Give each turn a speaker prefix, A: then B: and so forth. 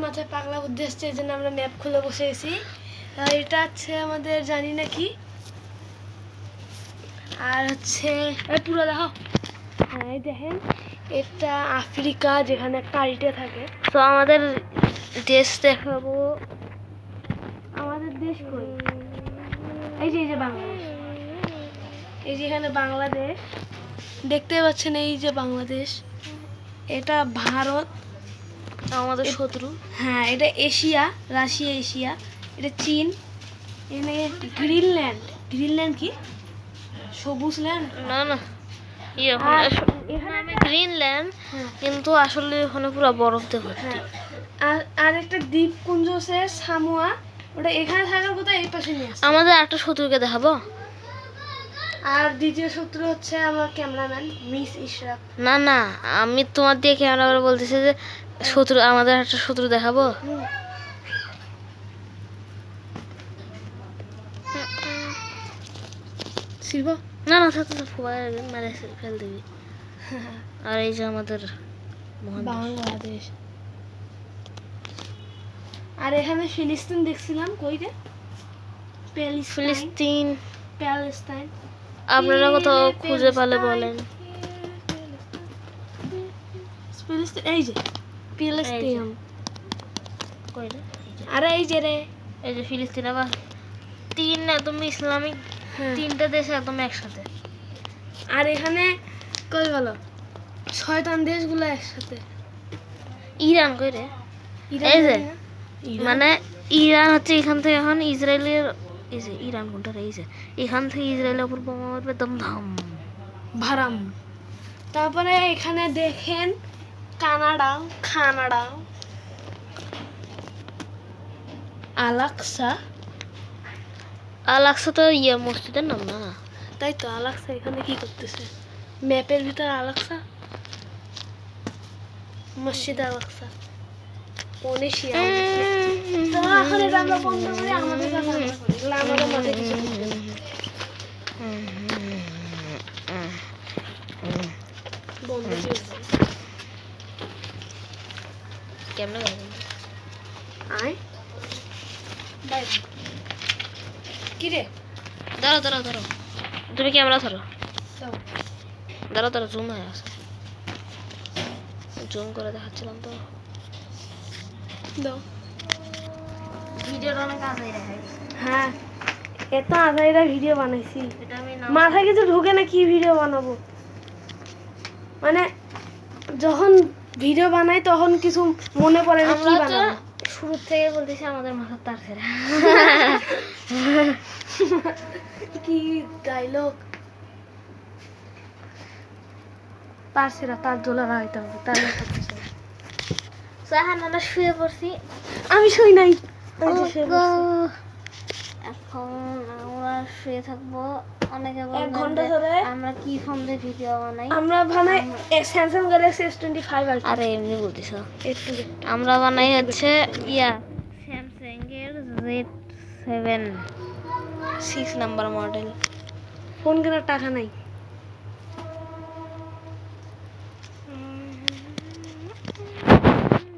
A: মাথায় পাগলা বুদ্ধি আসছে, এই জন্য আমরা ম্যাপ খুলে বসে গেছি। এটা হচ্ছে আমাদের জানি না কি, আর হচ্ছে পুরো দেখো। হ্যাঁ এই দেখেন, এটা আফ্রিকা, যেখানে একটা আইটে থাকে।
B: তো আমাদের দেশ দেখাবো।
A: আমাদের দেশ কই? এই যে বাংলাদেশ, এই যে এখানে বাংলাদেশ দেখতে পাচ্ছেন, এই যে বাংলাদেশ। এটা ভারত
B: আমাদের শত্রু।
A: হ্যাঁ এটা এশিয়া, রাশিয়া এশিয়া। এটা চীন। এখানে গ্রিনল্যান্ড। গ্রিনল্যান্ড কি? সবুজ ল্যান্ড
B: না না, এখানে গ্রিনল্যান্ড, কিন্তু আসলে ওখানে পুরো বরফ দিয়ে ভর্তি।
A: হ্যাঁ, আর একটা দ্বীপপুঞ্জ আছে সামোয়া, ওটা এখানে থাকার কথা, এই পাশে নিয়ে আসছে।
B: আমাদের একটা শত্রুকে দেখাবো।
A: আর দ্বিতীয় শত্রু হচ্ছে আমার ক্যামেরাম্যান মিস ইশরাক।
B: না না, আমি তোমার দিয়ে ক্যামেরা করে বলতেছি যে শত্রু, আমাদের একটা শত্রু দেখাবো।
A: শিব
B: না না, থাক থাক, মেরে ফেল দিবি। আর এই যে আমাদের
A: বাংলাদেশ। আর এখানে ফিলিস্তিন দেখছিলাম, কই রে?
B: ফিলিস্তিন।
A: প্যালেস্টাইন।
B: আপনারা কোথাও খুঁজে পেলে বলেন।
A: ফিলিস্তিন, এই যে প্যালেস্টাইন।
B: কই রে?
A: আরে এই যে রে,
B: এই যে ফিলিস্তিন। আবার তিন একদম ইসলামিক, তিনটা দেশ একদম একসাথে।
A: আর এখানে কই বলো, শয়তান দেশগুলো একসাথে।
B: ইরান কই রে? এই যে মানে ইরান হচ্ছে এখান থেকে, এখন ইসরায়েলের, এই যে ইরান কোনটা রে? এই যে এখান থেকে ইসরায়েলের উপর বোমা মারবে, একদম ধাম
A: ভারাম। তারপরে এখানে দেখেন কানাডা, কানাডা, আলাক্সা।
B: আলাক্সা তো ইয়ে মসজিদের নাম না?
A: তাই তো, আলাক্সা এখানে কি করতেছে? ম্যাপের ভিতর আলাক্সা, মসজিদ আলাক্সা, ওনেশিয়া। তো এখন এটা আমরা বন্ধ করি, আমাদের কাছে আমরা করি, এগুলো আমাদের মাথায় কিছু ঢুকবে না। বন্ধ করে দিই।
B: কেমনে
A: আয় বাই। কি রে?
B: ধরো ধরো ধরো, তুমি ক্যামেরা ধরো।
A: দাও।
B: ধরো ধরো, জুম হয়ে আছে, জুম করে দেখাচ্ছিলাম তো।
A: দাও।
B: ভিডিওটা অনেক আগে দেখাই।
A: হ্যাঁ, এত আধাইরা ভিডিও বানাইছি,
B: এটা আমি
A: মাথায় কিছু ঢুকে না, কি ভিডিও বানাবো। মানে যখন ভিডিও বানাই তখন কিছু মনে পড়ে না কি বানাবো।
B: শুরু থেকে বলতেছি আমাদের মাথার তার ছেড়া।
A: কি ডায়লগ! তার সেরা, তার জোলা রাইতে হবে, তার
B: এখন আমরা শুয়ে পড়ছি।
A: আমি শুই নাই।
B: এখন আমরা শুয়ে থাকবো। অনেকে
A: 1 ঘন্টা ধরে
B: আমরা কি ফোন দিয়ে ভিডিও বানাই।
A: আমরা বানাই স্যামসাং গ্যালাক্সি S25 আলট্রা।
B: আরে এমনি বলতেছ।
A: একটু
B: আমরা বানাই হচ্ছে স্যামসাং এর Z7 6 নাম্বার মডেল।
A: ফোন কেনার টাকা নাই।